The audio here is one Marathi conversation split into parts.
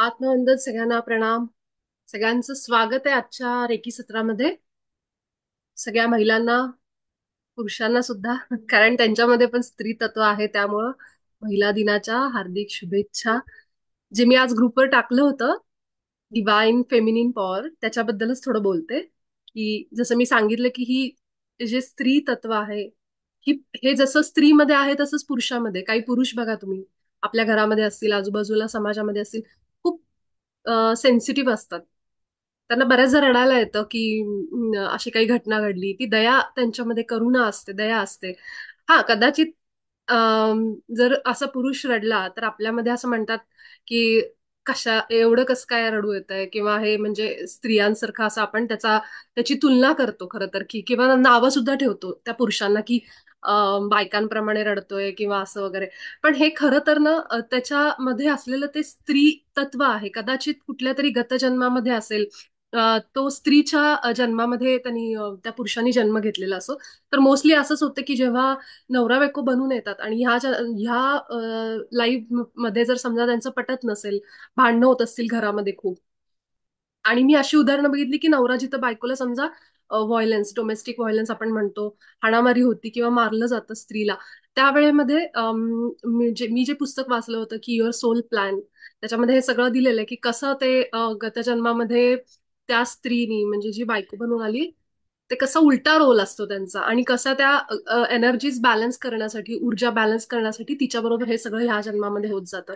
आत्मवंदन सगळ्यांना प्रणाम. सगळ्यांचं स्वागत आहे आजच्या रेकी सत्रामध्ये. सगळ्या महिलांना, पुरुषांना सुद्धा, कारण त्यांच्यामध्ये पण स्त्री तत्व आहे. त्यामुळं महिला दिनाच्या हार्दिक शुभेच्छा. जे मी आज ग्रुपवर टाकलं होतं, डिवाइन फेमिनिन पॉवर, त्याच्याबद्दलच थोडं बोलते. की जसं मी सांगितलं की ही जे स्त्री तत्व आहे, ही हे जसं स्त्रीमध्ये आहे तसंच पुरुषामध्ये. काही पुरुष बघा तुम्ही, आपल्या घरामध्ये असतील, आजूबाजूला समाजामध्ये असतील, खूप सेन्सिटिव्ह असतात. त्यांना बऱ्याचदा रडायला येतं की अशी काही घटना घडली. ती दया त्यांच्यामध्ये, करुणा असते, दया असते. हा, कदाचित जर असा पुरुष रडला तर आपल्यामध्ये असं म्हणतात की कशा एवढं कसं काय रडू येतंय, किंवा हे म्हणजे स्त्रियांसारखं, असं आपण त्याची तुलना करतो खरं तर, की किंवा नावं सुद्धा ठेवतो त्या पुरुषांना की बायकांप्रमाणे रडतोय किंवा असं वगैरे. पण हे खरं तर ना, त्याच्यामध्ये असलेलं ते स्त्री तत्व आहे. कदाचित कुठल्या तरी गतजन्मामध्ये असेल. तो स्त्रीच्या जन्मामध्ये त्यांनी त्या पुरुषांनी जन्म घेतलेला असो. तर मोस्टली असंच होतं की जेव्हा नवरा बायको बनून येतात आणि ह्या लाईफ मध्ये जर समजा त्यांचं पटत नसेल, भांडणं होत असतील घरामध्ये खूप, आणि मी अशी उदाहरणं बघितली की नवरा जिथं बायकोला समजा व्हायलन्स, डोमेस्टिक व्हायलन्स आपण म्हणतो, हाणामारी होती किंवा मारलं जातं स्त्रीला, त्यावेळेमध्ये मी जे पुस्तक वाचलं होतं की युअर सोल प्लॅन, त्याच्यामध्ये हे सगळं दिलेलं आहे की कसं ते गत जन्मामध्ये त्या स्त्रीनी, म्हणजे जी बायको बनून आली, ते कसं उलटा रोल असतो त्यांचा, आणि कसं त्या एनर्जीज बॅलन्स करण्यासाठी, ऊर्जा बॅलन्स करण्यासाठी तिच्याबरोबर हे सगळं ह्या जन्मामध्ये होत जातं.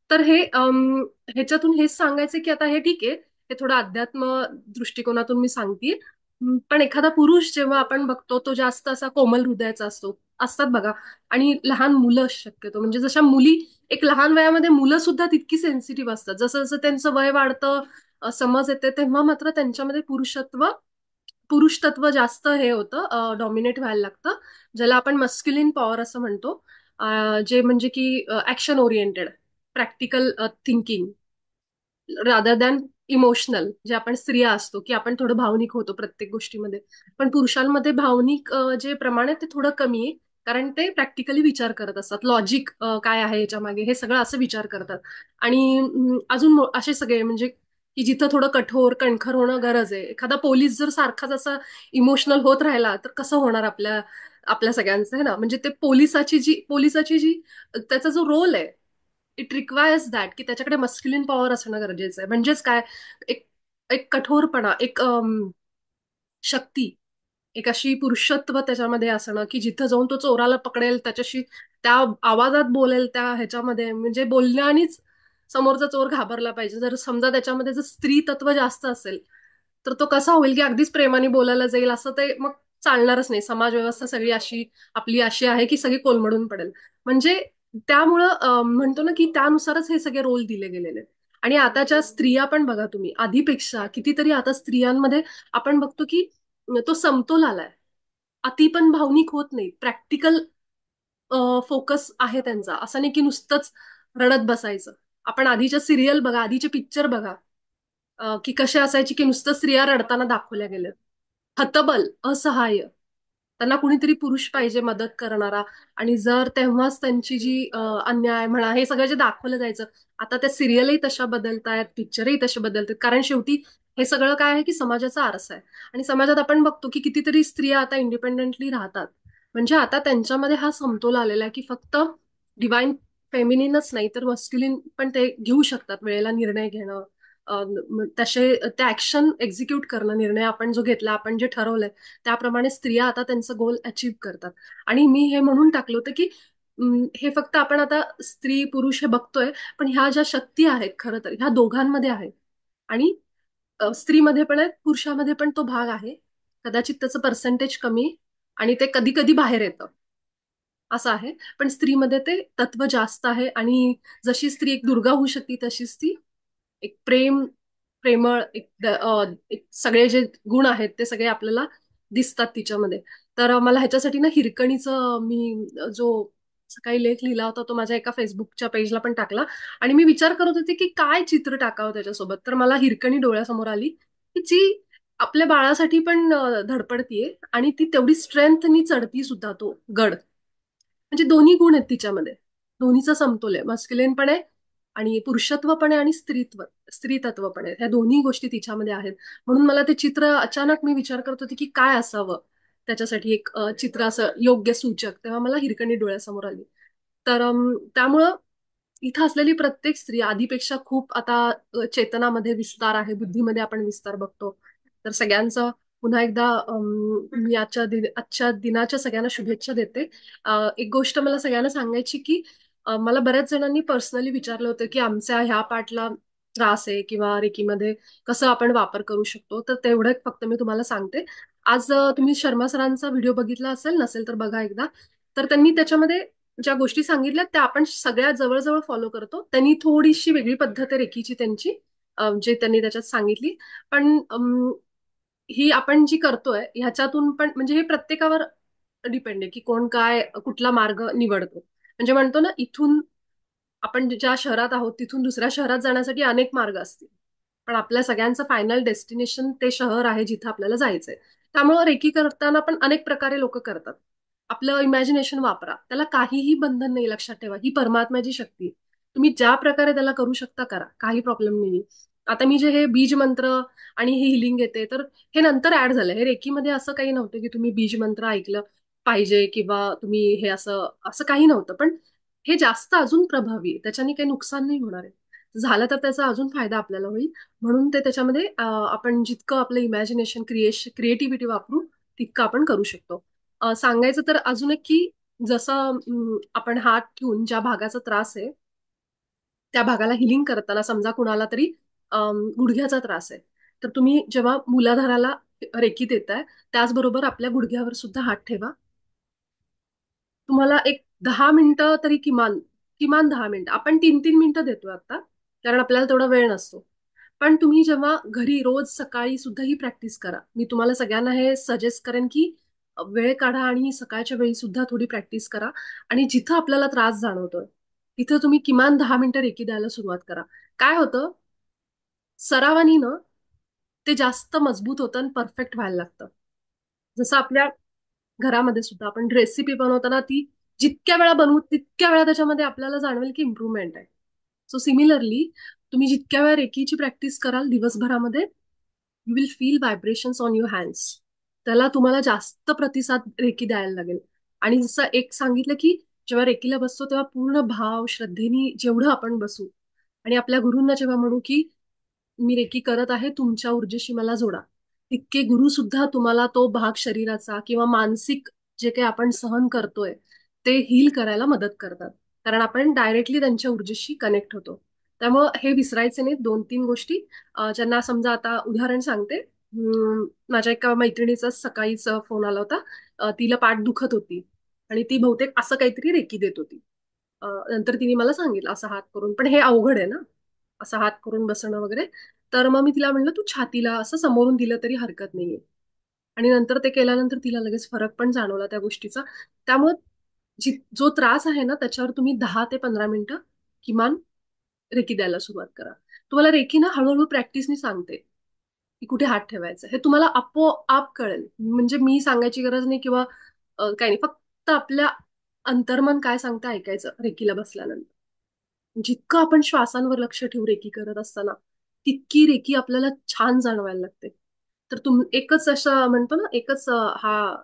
तर ह्याच्यातून हेच सांगायचं की आता हे ठीक आहे, हे थोडं अध्यात्म दृष्टिकोनातून मी सांगते. पण एखादा पुरुष जेव्हा आपण बघतो, तो जास्त असा कोमल हृदयाचा असतो, असतात बघा. आणि लहान मुलं शक्यतो, म्हणजे जशा मुली, एक लहान वयामध्ये मुलं सुद्धा तितकी सेन्सिटिव्ह असतात. जसं जसं त्यांचं वय वाढतं, समज येते, तेव्हा मात्र त्यांच्यामध्ये पुरुष तत्व जास्त हे होतं, डॉमिनेट व्हायला लागतं. ज्याला आपण मस्क्युलिन पॉवर असं म्हणतो. जे म्हणजे की action oriented, practical thinking, rather than emotional, जे आपण स्त्रिया असतो की आपण थोडं भावनिक होतो प्रत्येक गोष्टीमध्ये. पण पुरुषांमध्ये भावनिक जे प्रमाण आहे ते थोडं कमी आहे. कारण ते प्रॅक्टिकली विचार करत असतात, लॉजिक काय आहे याच्या मागे, हे सगळं असं विचार करतात. आणि अजून असे सगळे, म्हणजे की जिथं थोडं कठोर कणखर होणं गरज आहे. एखादा पोलीस जर सारखाच असा इमोशनल होत राहिला तर कसं होणार आपल्या आपल्या सगळ्यांचं, आहे ना. म्हणजे ते पोलिसाची जी त्याचा जो रोल आहे, इट रिक्वायर्स दॅट की त्याच्याकडे मस्क्युलिन पॉवर असणं गरजेचं आहे. म्हणजेच काय, एक एक कठोरपणा, एक शक्ती, एक अशी पुरुषत्व त्याच्यामध्ये असणं की जिथं जाऊन तो चोराला पकडेल, त्याच्याशी त्या आवाजात बोलेल, त्या ह्याच्यामध्ये, म्हणजे बोलण्यानेच समोरचा चोर घाबरला पाहिजे. जर समजा त्याच्यामध्ये जर स्त्री तत्व जास्त असेल, तर तो कसा होईल की अगदीच प्रेमाने बोलायला जाईल, असं ते मग चालणारच नाही. समाज व्यवस्था सगळी आपली अशी आहे की सगळी कोलमडून पडेल. म्हणजे त्यामुळं म्हणतो ना की त्यानुसारच हे सगळे रोल दिले गेलेले आहेत. आणि आताच्या स्त्रिया पण बघा तुम्ही, आधीपेक्षा कितीतरी आता स्त्रियांमध्ये आपण बघतो की तो समतोल आलाय. अति पण भावनिक होत नाही, प्रॅक्टिकल फोकस आहे त्यांचा. असं नाही की नुसतंच रडत बसायचं. आपण आधीच्या सिरियल बघा, आधीचे पिक्चर बघा, की कसे असायचे की नुसतं स्त्रिया रडताना दाखवल्या गेल्या, हतबल, असहाय्य. त्यांना कुणीतरी पुरुष पाहिजे मदत करणारा. आणि जर तेव्हाच त्यांची जी अन्याय म्हणा, हे सगळं जे दाखवलं जायचं, आता त्या सिरियलही तशा बदलतायत, पिक्चरही तसे बदलतात. कारण शेवटी हे सगळं काय आहे की समाजाचा आरसा आहे. आणि समाजात आपण बघतो की कितीतरी स्त्रिया आता इंडिपेंडेंटली राहतात. म्हणजे आता त्यांच्यामध्ये हा समतोल आलेला आहे की फक्त डिवाइन फेमिनिनच नाही, तर मस्क्युलिन पण ते घेऊ शकतात, वेळेला निर्णय घेणं, तसे त्या ऍक्शन एक्झिक्यूट करणं, निर्णय आपण जो घेतला, आपण जे ठरवलंय त्याप्रमाणे स्त्रिया आता त्यांचं गोल अचीव्ह करतात. आणि मी हे म्हणून टाकलं होतं की हे फक्त आपण आता स्त्री पुरुष हे बघतोय, पण ह्या ज्या शक्ती आहेत खरं तर ह्या दोघांमध्ये आहेत. आणि स्त्रीमध्ये पण आहे, पुरुषामध्ये पण तो भाग आहे. कदाचित त्याचं पर्सेंटेज कमी आहे, आणि ते कधी कधी बाहेर येतं, असं आहे. पण स्त्रीमध्ये ते तत्व जास्त आहे. आणि जशी स्त्री एक दुर्गा होऊ शकते, तशीच ती एक प्रेमळ, एक सगळे जे गुण आहेत ते सगळे आपल्याला दिसतात तिच्यामध्ये. तर मला ह्याच्यासाठी ना हिरकणीचं मी जो सकाळी लेख लिहिला होता, तो माझ्या एका फेसबुकच्या पेजला पण टाकला. आणि मी विचार करत होते की काय चित्र टाकावं त्याच्यासोबत, तर मला हिरकणी डोळ्यासमोर आली की जी आपल्या बाळासाठी पण धडपडतीये, आणि ती तेवढी स्ट्रेंथनी चढती सुद्धा तो गड. म्हणजे दोन्ही गुण आहेत तिच्यामध्ये, दोन्हीचा समतोल आहे, मस्क्युलिन पण आहे, आणि पुरुषत्व पण आहे आणि स्त्रीतत्व पण आहे. ह्या दोन्ही गोष्टी तिच्यामध्ये आहेत. म्हणून मला ते चित्र अचानक मी विचार करत होते की काय असावं त्याच्यासाठी एक चित्र असं योग्य सूचक. तेव्हा मला हिरकणी डोळ्यासमोर आली. तर त्यामुळं इथं असलेली प्रत्येक स्त्री आधीपेक्षा खूप आता चेतनामध्ये विस्तार आहे, बुद्धीमध्ये आपण विस्तार बघतो. तर सगळ्यांचं पुन्हा एकदा मी आजच्या दिनाच्या सगळ्यांना शुभेच्छा देते. एक गोष्ट मला सगळ्यांना सांगायची की मला बऱ्याच जणांनी पर्सनली विचारलं होतं की आमच्या ह्या पार्टला त्रास आहे किंवा रेकीमध्ये कसं आपण वापर करू शकतो. तर तेवढं फक्त मी तुम्हाला सांगते. आज तुम्ही शर्मा सरांचा व्हिडिओ बघितला असेल, नसेल तर बघा एकदा. तर त्यांनी त्याच्यामध्ये ज्या गोष्टी सांगितल्या त्या आपण सगळ्या जवळजवळ फॉलो करतो. त्यांनी थोडीशी वेगळी पद्धत आहे रेकीची त्यांची, जे त्यांनी त्याच्यात सांगितली. पण ही आपण जी करतोय ह्याच्यातून पण म्हणजे हे प्रत्येकावर डिपेंड आहे की कोण काय कुठला मार्ग निवडतो. म्हणजे म्हणतो ना, इथून आपण ज्या शहरात आहोत तिथून दुसऱ्या शहरात जाण्यासाठी अनेक मार्ग असतील, पण आपल्या सगळ्यांचं फायनल डेस्टिनेशन ते शहर आहे जिथं आपल्याला जायचंय. त्यामुळे रेकी करताना पण अनेक प्रकारे लोक करतात. आपलं इमॅजिनेशन वापरा, त्याला काहीही बंधन नाही. लक्षात ठेवा, ही परमात्म्याची शक्ती आहे. तुम्ही ज्या प्रकारे त्याला करू शकता करा, काही प्रॉब्लेम नाही. आता मी जे हे बीज मंत्र आणि हे हिलिंग येते, तर हे नंतर ऍड झालं. हे रेकीमध्ये असं काही नव्हतं की तुम्ही बीज मंत्र ऐकलं पाहिजे किंवा तुम्ही हे असं असं काही नव्हतं. पण हे जास्त अजून प्रभावी आहे, त्याच्याने काही नुकसान नाही होणार आहे. झालं तर त्याचा अजून फायदा आपल्याला होईल. म्हणून ते त्याच्यामध्ये आपण जितकं आपलं इमॅजिनेशन क्रिएटिव्हिटी वापरू तितकं आपण करू शकतो. सांगायचं तर अजून एक की जसं आपण हात ठेवून ज्या भागाचा त्रास आहे त्या भागाला हिलिंग करताना समजा कुणाला तरी गुडघ्याचा त्रास आहे, तर तुम्ही जेव्हा मूलाधाराला रेकी देताय त्याचबरोबर आपल्या गुडघ्यावर सुद्धा हात ठेवा. तुम्हाला एक 10 मिनिटं तरी किमान किमान 10 मिनिटं, आपण 3-3 मिनिटं देतोय आता कारण आपल्याला तेवढा वेळ नसतो. पण तुम्ही जेव्हा घरी रोज सकाळी सुद्धा ही प्रॅक्टिस करा. मी तुम्हाला सगळ्यांना हे सजेस्ट करेन की वेळ काढा आणि सकाळच्या वेळी सुद्धा थोडी प्रॅक्टिस करा. आणि जिथं आपल्याला त्रास जाणवतोय तिथं तुम्ही किमान 10 मिनिटं रेकी द्यायला सुरुवात करा. काय होतं, सरावानी ना ते जास्त मजबूत होतं आणि परफेक्ट व्हायला लागतं. जसं आपल्या घरामध्ये सुद्धा आपण रेसिपी बनवताना ती जितक्या वेळा बनवू तितक्या वेळा त्याच्यामध्ये आपल्याला जाणवेल की इम्प्रूव्हमेंट आहे. सो सिमिलरली तुम्ही जितक्या वेळा रेकीची प्रॅक्टिस कराल दिवसभरामध्ये, you will feel vibrations on your hands. त्याला तुम्हाला जास्त प्रतिसाद रेकी द्यायला लागेल. आणि जसं एक सांगितलं की जेव्हा रेकीला बसतो तेव्हा पूर्ण भाव श्रद्धेनी जेवढं आपण बसू आणि आपल्या गुरूंना जेव्हा म्हणू की मी रेकी करत आहे, तुमच्या ऊर्जेशी मला जोडा, तितके गुरु सुद्धा तुम्हाला तो भाग शरीराचा किंवा मानसिक जे काही आपण सहन करतोय ते हील करायला मदत करतात. कारण आपण डायरेक्टली त्यांच्या ऊर्जेशी कनेक्ट होतो. त्यामुळं हे विसरायचे नाहीत 2-3 गोष्टी. ज्यांना समजा आता उदाहरण सांगते. माझ्या एका मैत्रिणीचा सकाळीच फोन आला होता. तिला पाठ दुखत होती आणि ती बहुतेक असं काहीतरी रेकी देत होती. नंतर तिने मला सांगितलं असं हात करून, पण हे अवघड आहे ना, असं हात करून बसणं वगैरे. तर मग मी तिला म्हणलं तू छातीला असं समोरून दिलं तरी हरकत नाहीये. आणि नंतर ते केल्यानंतर तिला लगेच फरक पण जाणवला त्या गोष्टीचा. त्यामुळे जो त्रास आहे ना त्याच्यावर तुम्ही 10 ते 15 मिनिटं किमान रेकी द्यायला सुरुवात करा. तुम्हाला रेकी ना हळूहळू प्रॅक्टिसनी सांगते की कुठे हात ठेवायचा, हे तुम्हाला आपोआप कळेल. म्हणजे मी सांगायची गरज नाही किंवा काही नाही, फक्त आपल्या अंतर्मन काय सांगतं ऐकायचं रेकीला बसल्यानंतर. जितकं आपण श्वासांवर लक्ष ठेवू रेकी करत असताना तितकी रेकी आपल्याला छान जाणवायला लागते. तर एकच असं म्हणतो ना, एकच हा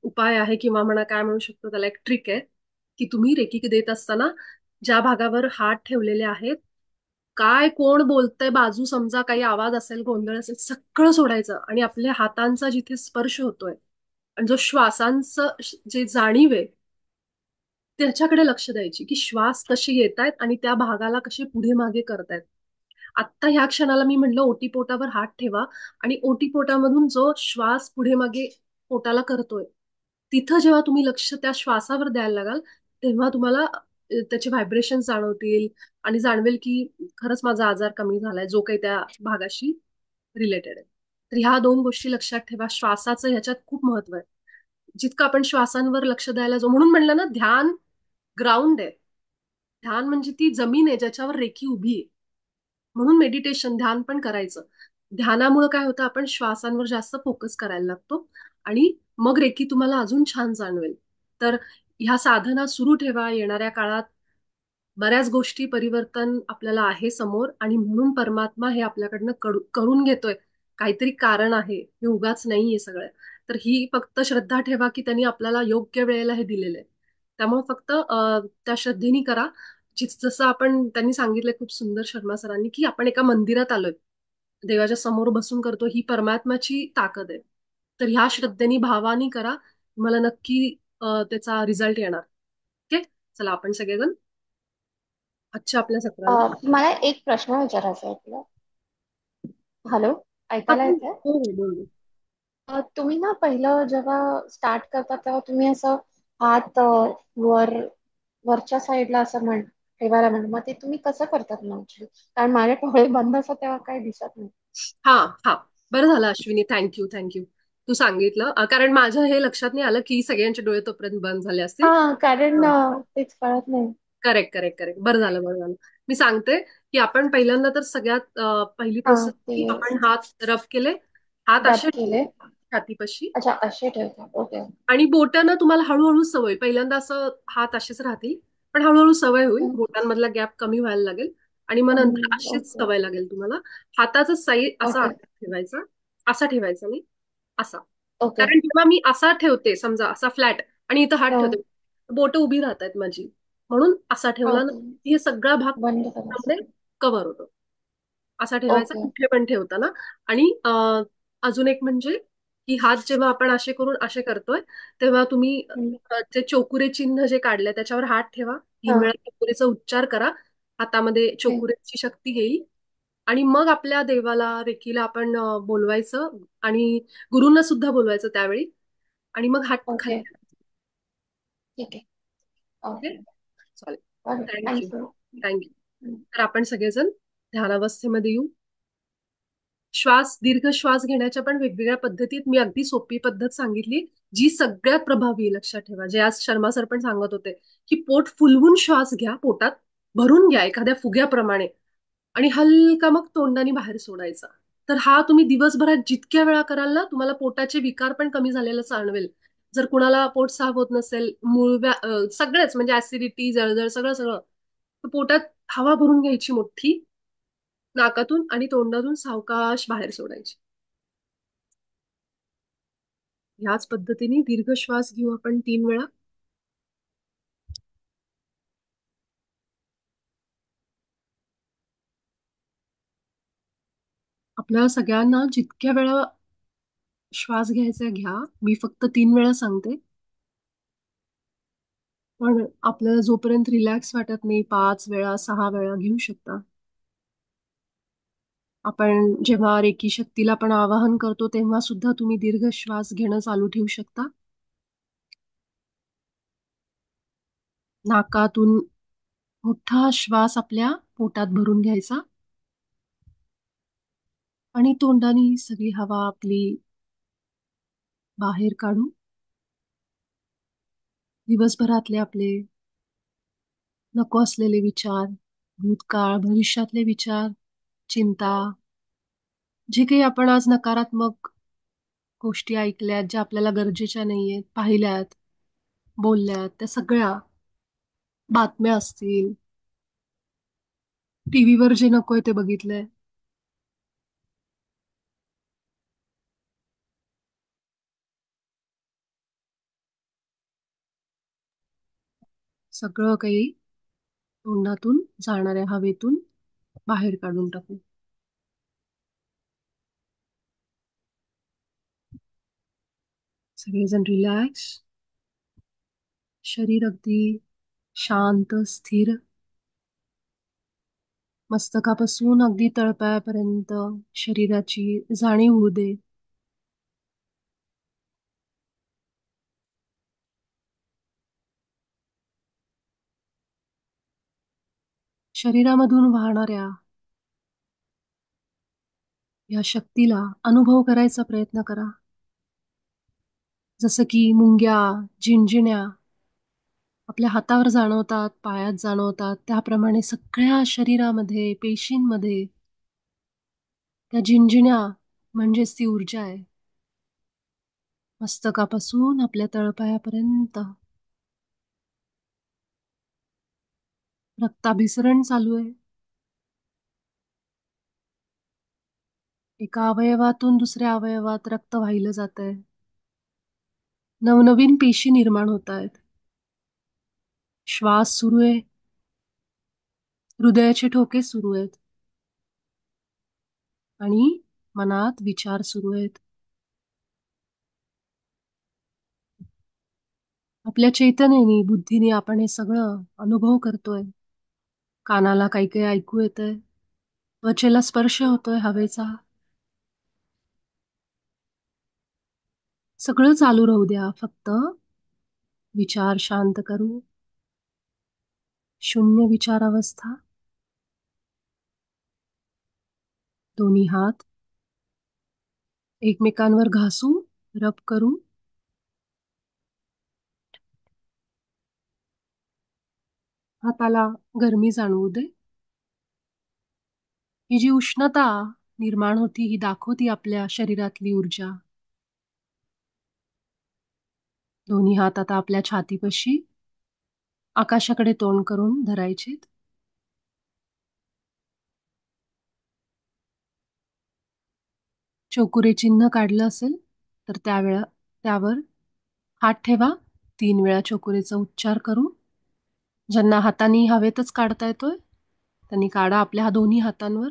उपाय आहे किंवा म्हणा काय म्हणू शकतो त्याला, एक ट्रिक आहे की तुम्ही रेकी देत असताना ज्या भागावर हात ठेवलेले आहेत, काय कोण बोलतंय बाजू, समजा काही आवाज असेल गोंधळ असेल सगळं सोडायचं आणि आपल्या हातांचा जिथे स्पर्श होतोय आणि जो श्वासांचं जे जाणीव आहे त्याच्याकडे लक्ष द्यायची की श्वास कसे येत आहेत आणि त्या भागाला कसे पुढे मागे करतायत. आत्ता ह्या क्षणाला मी म्हटलं ओटीपोटावर हात ठेवा आणि ओटीपोटामधून जो श्वास पुढे मागे पोटाला करतोय तिथं जेव्हा तुम्ही लक्ष त्या श्वासावर द्यायला लागाल तेव्हा तुम्हाला त्याचे व्हायब्रेशन जाणवतील आणि जाणवेल की खरंच माझा आजार कमी झालाय जो काही त्या भागाशी रिलेटेड आहे. तर ह्या 2 गोष्टी लक्षात ठेवा. श्वासाचं ह्याच्यात खूप महत्व आहे. जितकं आपण श्वासांवर लक्ष द्यायला जो, म्हणून म्हणलं ना ध्यान ग्राउंड आहे. ध्यान म्हणजे ती जमीन आहे ज्याच्यावर रेखी उभी आहे. म्हणून मेडिटेशन ध्यान पण करायचं. ध्यानामुळे काय होतं, आपण श्वासांवर जास्त फोकस करायला लागतो आणि मग रेकी तुम्हाला अजून छान जाणवेल. तर ह्या साधना सुरू ठेवा. येणाऱ्या काळात बऱ्याच गोष्टी परिवर्तन आपल्याला आहे समोर आणि म्हणून परमात्मा हे आपल्याकडनं करून घेतोय. काहीतरी कारण आहे, हे उगाच नाहीये सगळं. तर ही फक्त श्रद्धा ठेवा की त्यांनी आपल्याला योग्य वेळेला हे दिलेलं आहे. त्यामुळे फक्त त्या श्रद्धेने करा. जसं आपण त्यांनी सांगितलं खूप सुंदर शर्मा सरांनी की आपण एका मंदिरात आलोय, देवाच्या समोर बसून करतो, ही परमात्माची ताकद आहे. तर ह्या श्रद्धेने भावानी करा, मला नक्की त्याचा रिझल्ट येणार. ओके. चला आपण सगळेजण आजच्या आपल्या अ, सत्राला मला एक प्रश्न विचारायचा आहे तुला. हॅलो, ऐकायला आपण येतंय? हो हो बोलू. तुम्ही ना पहिलं जेव्हा स्टार्ट करता तेव्हा तुम्ही असं हात वर वरच्या साईडला असं ठेवायला मग ते तुम्ही कसं करतात मग actually? कारण माझे डोळे बंद असतात तेव्हा काही दिसत नाही. हा हा, बरं झालं अश्विनी, थँक्यू थँक्यू. तू सांगितलं कारण माझं हे लक्षात नाही आलं की सगळ्यांचे डोळे तोपर्यंत बंद झाले असतील. हा, कारण तेच कळत नाही. करेक्ट करेक्ट करेक्ट, बरं झालं बरं झालं. मी सांगते की आपण पहिल्यांदा तर सगळ्यात पहिली हा, प्रोसेस ते की आपण हात रब केले, हात रब असे केले. छातीपाशी. अच्छा, असे ठेवतात. ओके. आणि बोटांना तुम्हाला हळूहळू सवय, पहिल्यांदा असं हात असेच राहतील, पण हळूहळू सवय होईल, बोटांमधला गॅप कमी व्हायला लागेल आणि मग नंतर अशीच ओके. सवय लागेल तुम्हाला. हाताचा साईज असा ओके. ठेवायचा, असा ठेवायचा नाही, असा. ओके. कारण जेव्हा मी असा ठेवते समजा, असा फ्लॅट आणि इथं हात ठेवते, बोट उभी राहतात माझी, म्हणून असा ठेवला ना, ओके. की हे सगळा भाग बंद करायचं. कव्हर होतो. असा ठेवायचा ओके. कुठे पण ठेवताना. आणि अजून एक म्हणजे की हात जेव्हा आपण असे करून असे करतोय, तेव्हा तुम्ही जे चोकुरे चिन्ह जे काढलंय त्याच्यावर हात ठेवा, हा. 3 वेळा चोकुरेचा उच्चार करा, हातामध्ये ओके. चोकुरेची शक्ती येईल. आणि मग आपल्या देवाला रेकीला आपण बोलवायचं आणि गुरूंना सुद्धा बोलवायचं त्यावेळी. आणि मग हात ओके. खाली. ठीक आहे. ओके. ओके. चालेल. Thank you thank you. थँक्यू. तर आपण सगळेजण ध्यानावस्थेमध्ये येऊ. दीर्घ श्वास घेण्याच्या पण वेगवेगळ्या पद्धतीत मी अगदी सोपी पद्धत सांगितली, जी सगळ्यात प्रभावी आहे. लक्षात ठेवा, जे आज शर्मा सर पण सांगत होते की पोट फुलवून श्वास घ्या, पोटात भरून घ्या एखाद्या फुग्याप्रमाणे, आणि हलका मग तोंडाने बाहेर सोडायचा. तर हा तुम्ही दिवसभरात जितक्या वेळा कराल ना, तुम्हाला पोटाचे विकार पण कमी झालेलं जाणवेल. जर कुणाला पोट साफ होत नसेल, सगळेच म्हणजे ऍसिडिटी, जळजळ, सगळं सगळं, तर पोटात हवा भरून घ्यायची मोठी, नाकातून आणि तोंडातून सावकाश बाहेर सोडायची. ह्याच पद्धतीने दीर्घ श्वास घेऊ आपण 3 वेळा. आपल्या सगळ्यांना जितक्या वेळा श्वास घ्यायचा घ्या, मी फक्त 3 वेळा सांगते. पण आपल्याला जोपर्यंत रिलॅक्स वाटत नाही, 5 वेळा 6 वेळा घेऊ शकता. आपण जेव्हा रेकी शक्तीला पण आवाहन करतो तेव्हा सुद्धा तुम्ही दीर्घ श्वास घेणं चालू ठेवू शकता. नाकातून मोठा श्वास आपल्या पोटात भरून घ्यायचा आणि तोंडाने सगळी हवा आपली बाहेर काढू. दिवसभरातले आपले नको असलेले विचार, भूतकाळ, भविष्यातले विचार, चिंता, जे काही आपण आज नकारात्मक गोष्टी ऐकल्यात, ज्या आपल्याला गरजेच्या नाहीयेत, पाहिल्यात, बोलल्यात, त्या सगळ्या बातम्या असतील, टीव्हीवर जे नकोय ते बघितलंय, सगळं काही तोंडातून जाणाऱ्या हवेतून बाहेर काढून टाकू. सगळेजण रिलॅक्स, शरीर अगदी शांत, स्थिर, मस्तकापासून अगदी तळपायापर्यंत शरीराची जाणीव होऊ दे. शरीरामधून वाहणाऱ्या या शक्तीला अनुभव करायचा प्रयत्न करा. जसं की मुंग्या, झिणझिण्या आपल्या हातावर जाणवतात, पायात जाणवतात, त्याप्रमाणे सगळ्या शरीरामध्ये, पेशींमध्ये त्या झिणझिण्या म्हणजेच ती ऊर्जा आहे. मस्तकापासून आपल्या तळपायापर्यंत रक्ताभिसरण चालू आहे. एका अवयवातून दुसऱ्या अवयवात रक्त वाहिलं जात आहे. नवनवीन पेशी निर्माण होत आहेत. श्वास सुरू आहे. हृदयाचे ठोके सुरू आहेत. आणि मनात विचार सुरू आहेत. आपल्या चैतन्याने, बुद्धीने आपण हे सगळं अनुभव करतोय. कानाला काही काही ऐकू येतंय. त्वचेला स्पर्श होतोय हवेचा. सगळं चालू राहू द्या. फक्त विचार शांत करू. शून्य विचार अवस्था. दोन्ही हात एकमेकांवर घासू, रब करू. हाताला गरमी जाणवू दे. ही जी उष्णता निर्माण होती ही दाखवती आपल्या शरीरातली ऊर्जा. दोन्ही हात आता आपल्या छातीपाशी आकाशाकडे तोंड करून धरायचेत. चोकुरे चिन्ह काढलं असेल तर त्यावर हात ठेवा. 3 वेळा चोकुरेचा उच्चार करू. ज्यांना हातांनी हवेतच काढता येतोय त्यांनी काढा आपल्या दोन्ही हातांवर.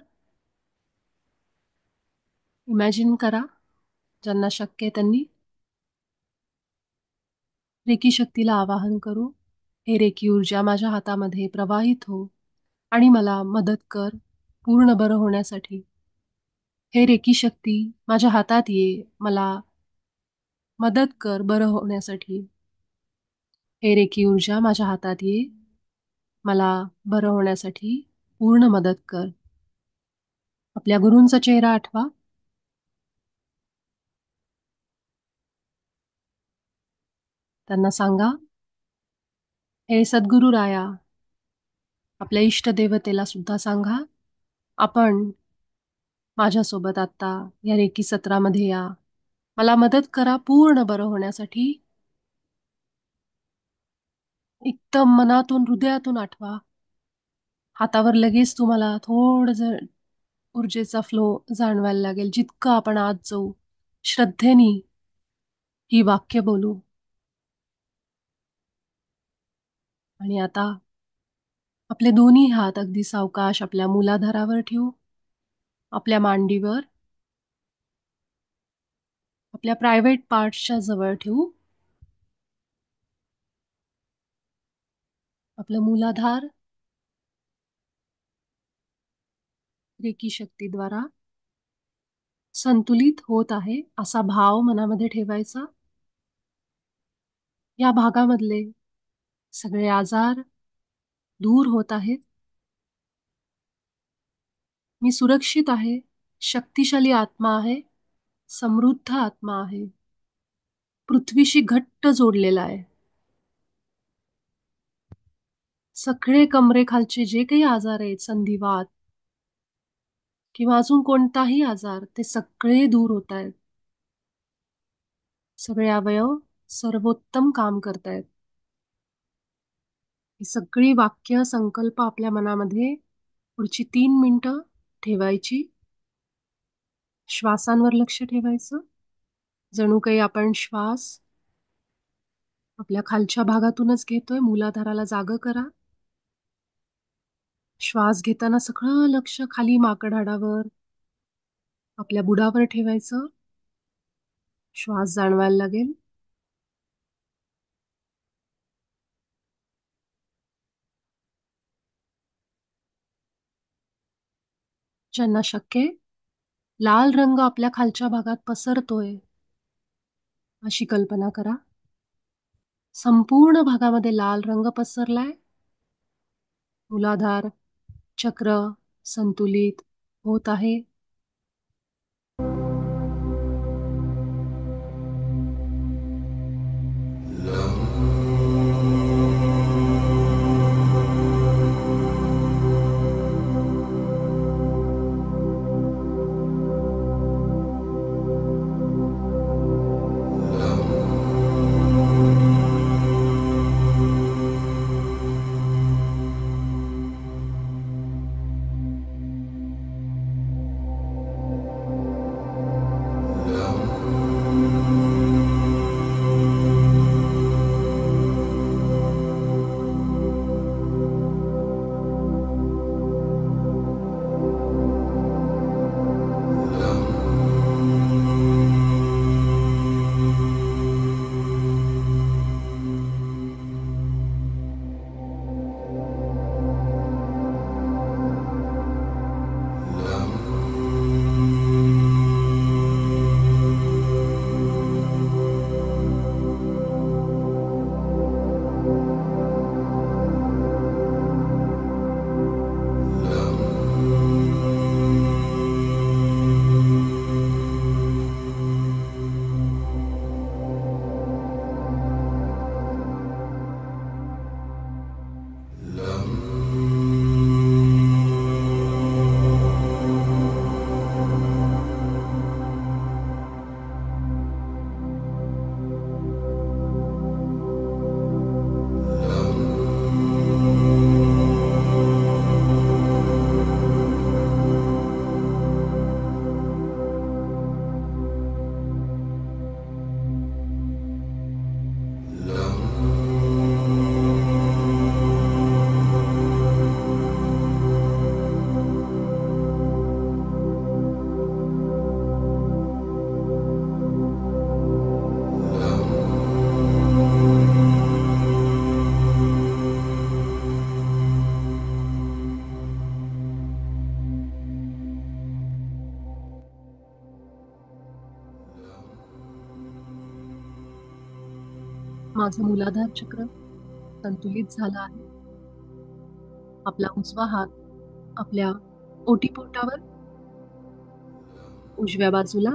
इमॅजिन करा. ज्यांना शक्य आहे त्यांनी. रेकी शक्तीला आवाहन करू. हे रेकी ऊर्जा माझ्या हातामध्ये प्रवाहित हो आणि मला मदत कर पूर्ण बरं होण्यासाठी. हे रेकी शक्ती माझ्या हातात ये, मला मदत कर बरं होण्यासाठी. हे रेकी ऊर्जा माझ्या हातात ये, मला बरं होण्यासाठी पूर्ण मदत कर. आपल्या गुरूंचा चेहरा आठवा. त्यांना सांगा, हे सद्गुरू राया, आपल्या इष्टदेवतेला सुद्धा सांगा, आपण माझ्यासोबत आता या रेकी सत्रामध्ये या. मला मदत करा पूर्ण बरं होण्यासाठी. एकदम मनातून हृदयातून आठवा. हातावर लगेच तुम्हाला थोडं ऊर्जेचा फ्लो जाणवायला लागेल. जितकं आपण आत जाऊ श्रद्धेने ही वाक्य बोलू. आणि आता आपले दोन्ही हात अगदी सावकाश आपल्या मूलाधारावर ठेवू. आपल्या मांडीवर, आपल्या प्रायव्हेट पार्ट्सच्या जवळ ठेवू. आपलं मूलाधार रेकी शक्तीद्वारा संतुलित होत आहे असा भाव मनामध्ये ठेवायचा. या भागामधले सगळे आजार दूर होत आहेत. मी सुरक्षित आहे. शक्तिशाली आत्मा आहे. समृद्ध आत्मा आहे. पृथ्वीशी घट्ट जोडलेला आहे. सगळे कमरेखालचे जे काही आजार आहेत, संधिवात किंवा अजून कोणताही आजार, ते सगळे दूर होत आहेत. सगळे अवयव सर्वोत्तम काम करतायत. ही सगळी वाक्य संकल्प आपल्या मनामध्ये पुढची 3 मिनिटं ठेवायची. श्वासांवर लक्ष ठेवायचं. जणू काही आपण श्वास आपल्या खालच्या भागातूनच घेतोय. मूलाधाराला जागं करा. श्वास घेताना सगळं लक्ष खाली माकडाडावर आपल्या बुडावर ठेवायचं. श्वास जाणवायला लागेल. ज्यांना शक्य आहे, लाल रंग आपल्या खालच्या भागात पसरतोय अशी कल्पना करा. संपूर्ण भागामध्ये लाल रंग पसरलाय. मूलाधार चक्र संतुलित होत आहे. माझं मूलाधार चक्र संतुलित झालं आहे. आपला उजवा हात आपल्या ओटीपोटावर, उजव्या बाजूला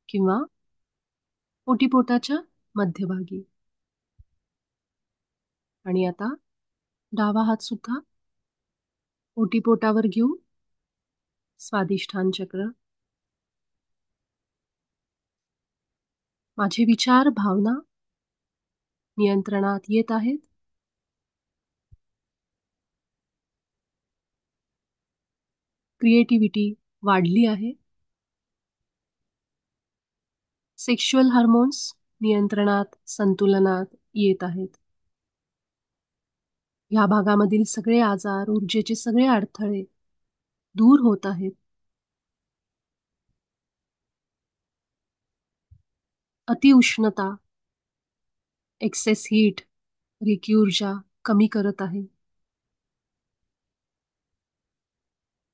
किंवा ओटीपोटाच्या मध्यभागी. आणि आता डावा हात सुद्धा ओटीपोटावर घेऊन स्वादिष्ठान चक्र. माझे विचार भावना नियंत्रणात येत आहेत. क्रिएटिव्हिटी वाढली आहे. सेक्शुअल हार्मोन्स नियंत्रणात संतुलनात येत आहेत. या भागामधील सगळे आजार, ऊर्जेचे सगळे अडथळे दूर होत आहेत. अतिउष्णता, एक्सेस हीट रेकी ऊर्जा कमी करत आहे.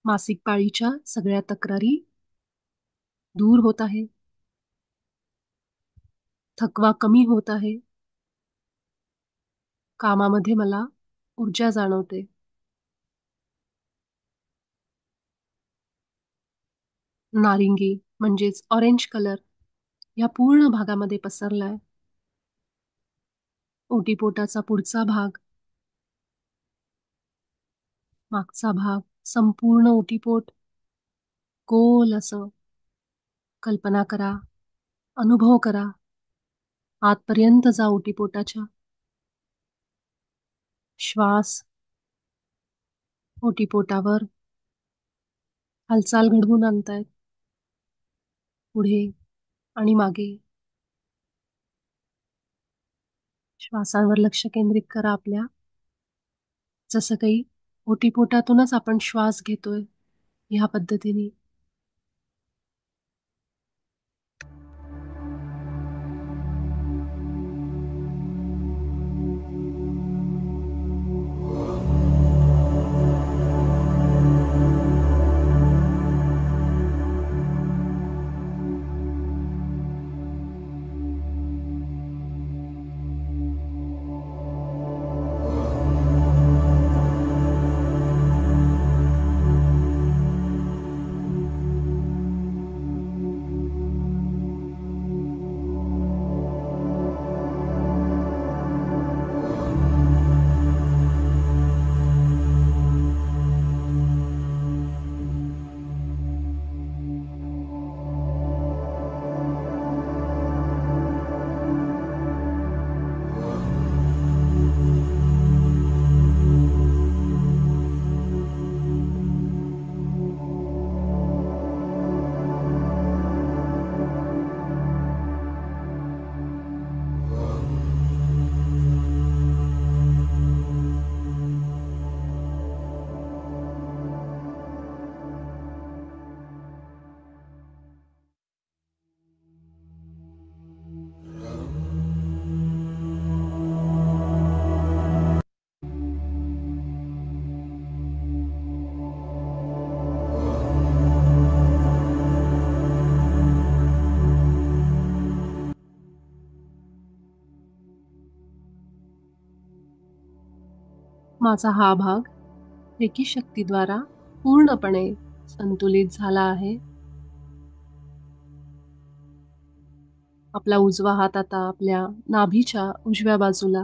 मासिक पाळीच्या सगळ्या तक्रारी दूर होत आहे. थकवा कमी होत आहे. कामामध्ये मला ऊर्जा जाणवते. नारिंगी म्हणजेच ऑरेंज कलर या पूर्ण भागामध्ये पसरलाय. ओटीपोटाचा पुढचा भाग, मागचा भाग, संपूर्ण ओटीपोट गोल असं कल्पना करा, अनुभव करा. आतपर्यंत जा ओटीपोटाच्या. श्वास ओटीपोटावर हालचाल घडवून आणतायत, पुढे आणि मागे. श्वासांवर लक्ष केंद्रित करा आपल्या. जसं काही ओटीपोटातूनच आपण श्वास घेतोय ह्या पद्धतीने. माझा हा भाग रेकी शक्तीद्वारा पूर्णपणे संतुलित झाला आहे. आपला उजवा हात आता आपल्या नाभीच्या उजव्या बाजूला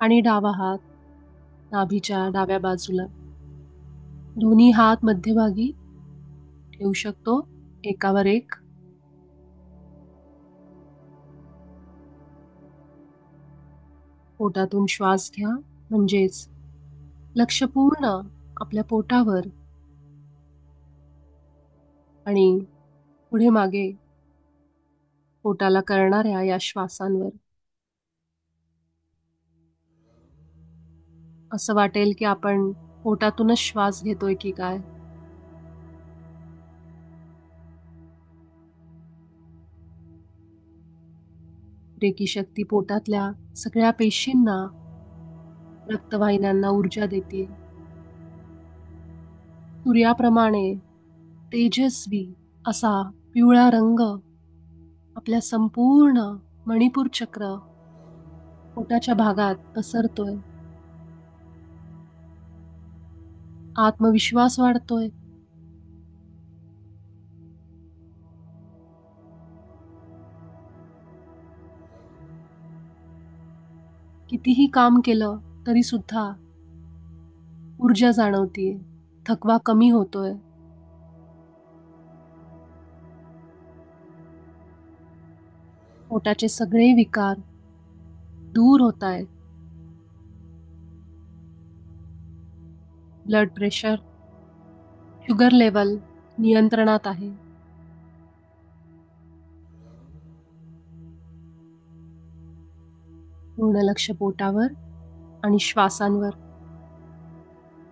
आणि डावा हात नाभीच्या डाव्या बाजूला. दोन्ही हात मध्यभागी ठेवू शकतो, एकावर एक. पोटातून श्वास घ्या, म्हणजेच लक्ष पूर्ण आपल्या पोटावर आणि पुढे मागे पोटाला करणाऱ्या या श्वासांवर. असं वाटेल की आपण पोटातूनच श्वास घेतोय की काय. रेकी शक्ती पोटातल्या सगळ्या पेशींना, रक्तवाहिन्यांना ऊर्जा देते. सूर्याप्रमाणे तेजस्वी असा पिवळा रंग आपल्या संपूर्ण मणिपूर चक्र पोटाच्या भागात पसरतोय. आत्मविश्वास वाढतोय. कितीही काम केलं तरी सुद्धा ऊर्जा जाणवतीये. थकवा कमी होतोय. पोटाचे सगळे विकार दूर होत आहेत. ब्लड प्रेशर, शुगर लेवल नियंत्रणात आहे. पूर्ण लक्ष पोटावर आणि श्वासांवर.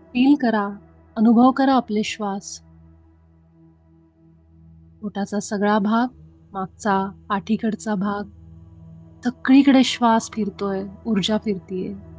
फील करा, अनुभव करा आपले श्वास. पोटाचा सगळा भाग, मागचा पाठीकडचा भाग, सगळीकडे श्वास फिरतोय, ऊर्जा फिरतीये.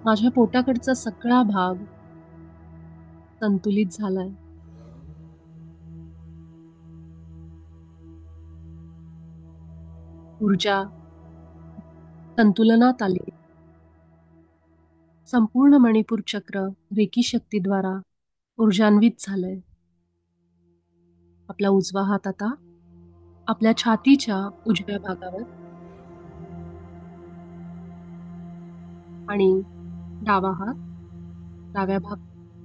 माझ्या पोटाकडचा सगळा भाग संतुलित झालाय. ऊर्जा संतुलनात आली. संपूर्ण मणिपूर चक्र रेकी शक्तीद्वारा ऊर्जान्वित झालंय. आपला उजवा हात आता आपल्या छातीच्या उजव्या भागावर आणि डावा हात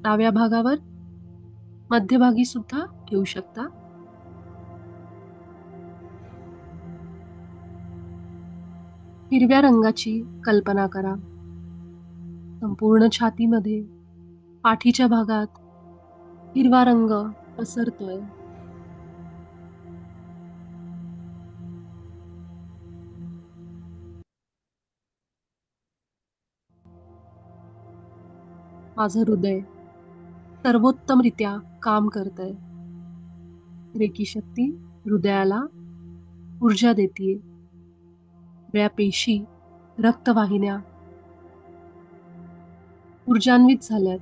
डाव्या भागावर मध्यभागी सुद्धा ठेवू शकता. हिरव्या रंगाची कल्पना करा. संपूर्ण छातीमध्ये पाठीच्या भागात हिरवा रंग पसरतोय. माझं हृदय सर्वोत्तमरित्या काम करतंय. रेकी शक्ती हृदयाला ऊर्जा देतीये. सगळ्या पेशी, रक्तवाहिन्या ऊर्जान्वित झाल्यात.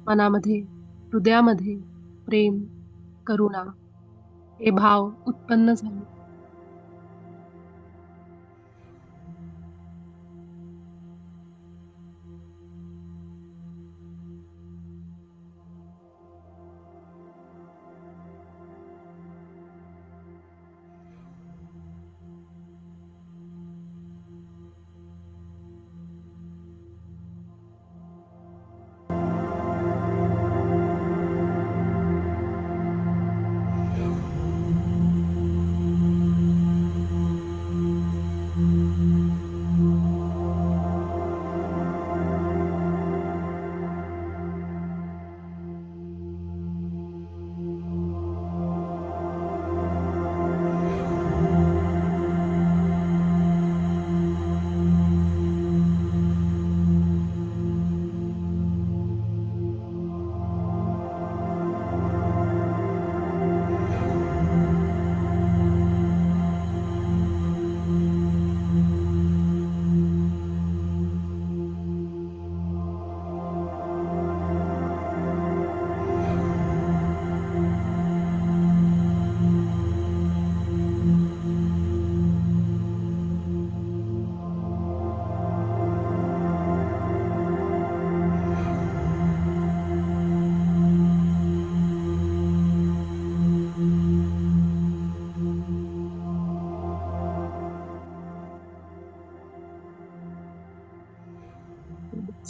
मनामध्ये, हृदयामध्ये प्रेम, करुणा हे भाव उत्पन्न झाले.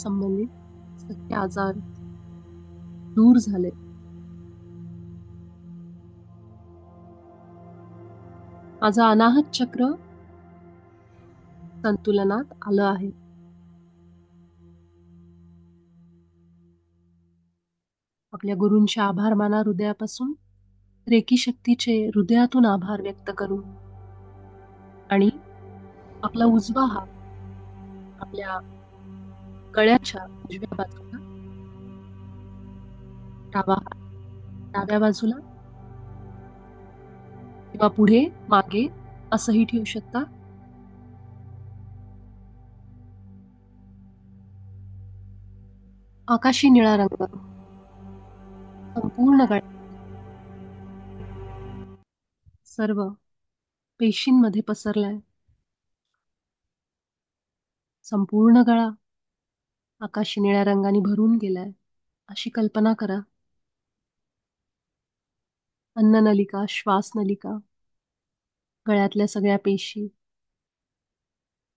संबंधित सगळे आजार दूर झाले. माझं अनाहत चक्र संतुलनात आलं आहे. आपल्या गुरूंचे आभार माना हृदयापासून. रेकी शक्तीचे हृदयातून आभार व्यक्त करू. आणि आपला उजवा हात आपल्या गळ्याच्या उजव्या बाजूला, डावा हात डाव्या बाजूला किंवा पुढे मागे असंही ठेवू शकता. आकाशी निळा रंग संपूर्ण गळ्यात सर्व पेशींमध्ये पसरलाय. संपूर्ण गळा आकाशी निळ्या रंगाने भरून गेलाय अशी कल्पना करा. अन्ननलिका, श्वासनलिका, गळ्यातल्या सगळ्या पेशी,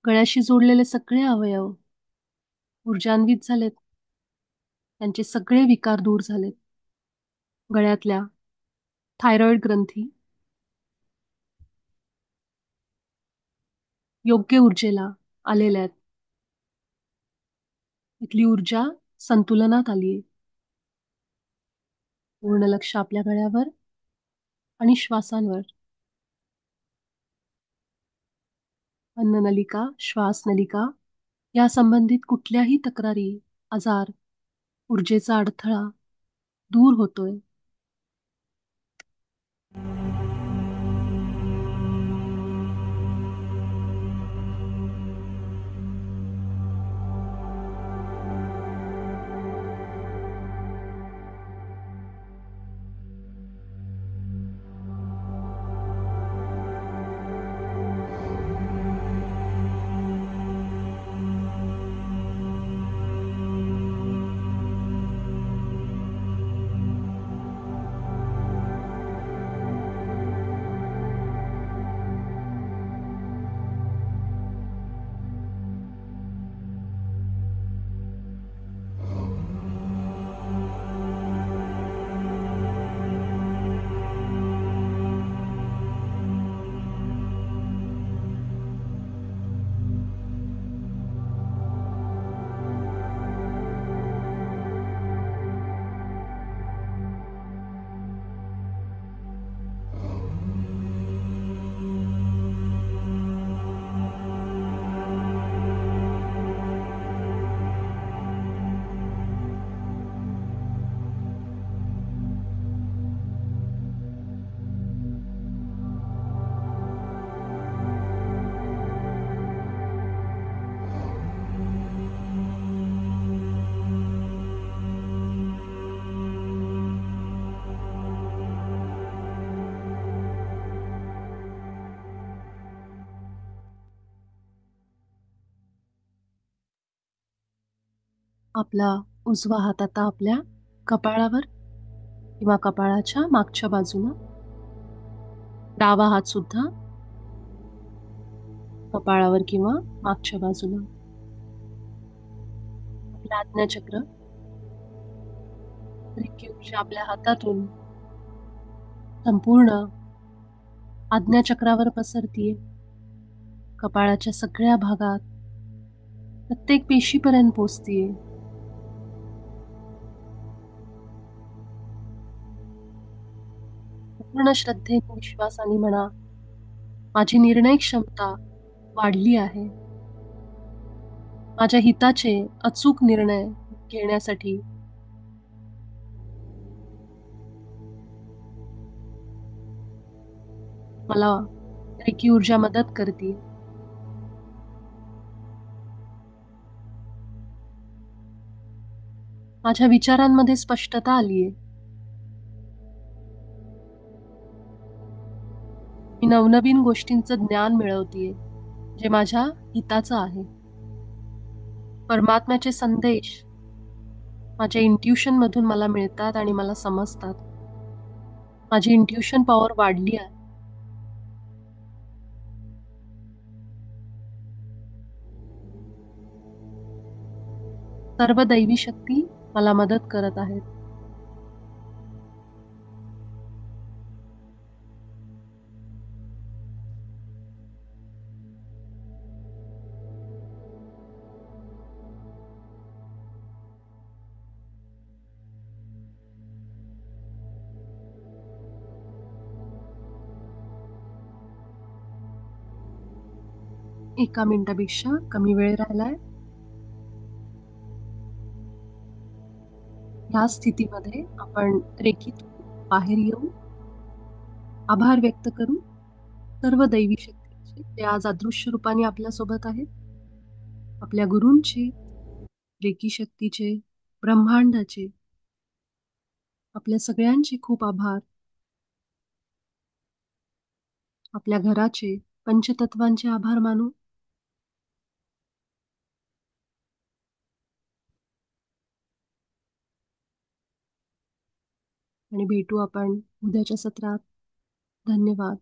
गळ्याशी जोडलेले सगळे अवयव ऊर्जान्वित झालेत. त्यांचे सगळे विकार दूर झालेत. गळ्यातल्या थायरॉइड ग्रंथी योग्य ऊर्जेला आलेल्या आहेत. इथली ऊर्जा संतुलनात आलीये. पूर्ण लक्ष आपल्या गळ्यावर आणि श्वासांवर. अन्ननलिका, श्वासनलिका या संबंधित कुठल्याही तक्रारी, आजार, ऊर्जेचा अडथळा दूर होतोय. आपला उजवा हात आता आपल्या कपाळावर किंवा कपाळाच्या मागच्या बाजूला, डावा हात सुद्धा कपाळावर किंवा मागच्या बाजूला. आपलं आज्ञाचक्र, रेकी ऊर्जा आपल्या हातातून संपूर्ण आज्ञाचक्रावर पसरतीये. कपाळाच्या सगळ्या भागात प्रत्येक पेशीपर्यंत पोचतीये. पूर्ण श्रद्धेने, विश्वासाने म्हणा, माझी निर्णय क्षमता वाढली आहे. माझ्या हिताचे अचूक निर्णय घेण्यासाठी मला रेकी ऊर्जा मदत करते. माझ्या विचारांमध्ये स्पष्टता आलीये. मी नवनवीन गोष्टींचं ज्ञान मिळवतीये जे माझ्या हिताचं आहे. परमात्म्याचे संदेश माझ्या इंट्युशन मधून मला मिळतात आणि मला समजतात. माझी इंट्युशन पॉवर वाढली आहे. सर्व दैवी शक्ती मला मदत करत आहेत. एका मिनिटापेक्षा कमी वेळ राहिलाय. ह्या स्थितीमध्ये आपण रेखीतून बाहेर येऊ, आभार व्यक्त करू सर्व दैवी शक्तींचे जे आज अदृश्य रूपाने आपल्यासोबत आहेत, आपल्या गुरूंचे, रेकी शक्तीचे, ब्रह्मांडाचे, आपल्या सगळ्यांचे खूप आभार. आपल्या घराचे, पंचतत्वांचे आभार मानू आणि भेटू आपण उद्याच्या सत्रात. धन्यवाद.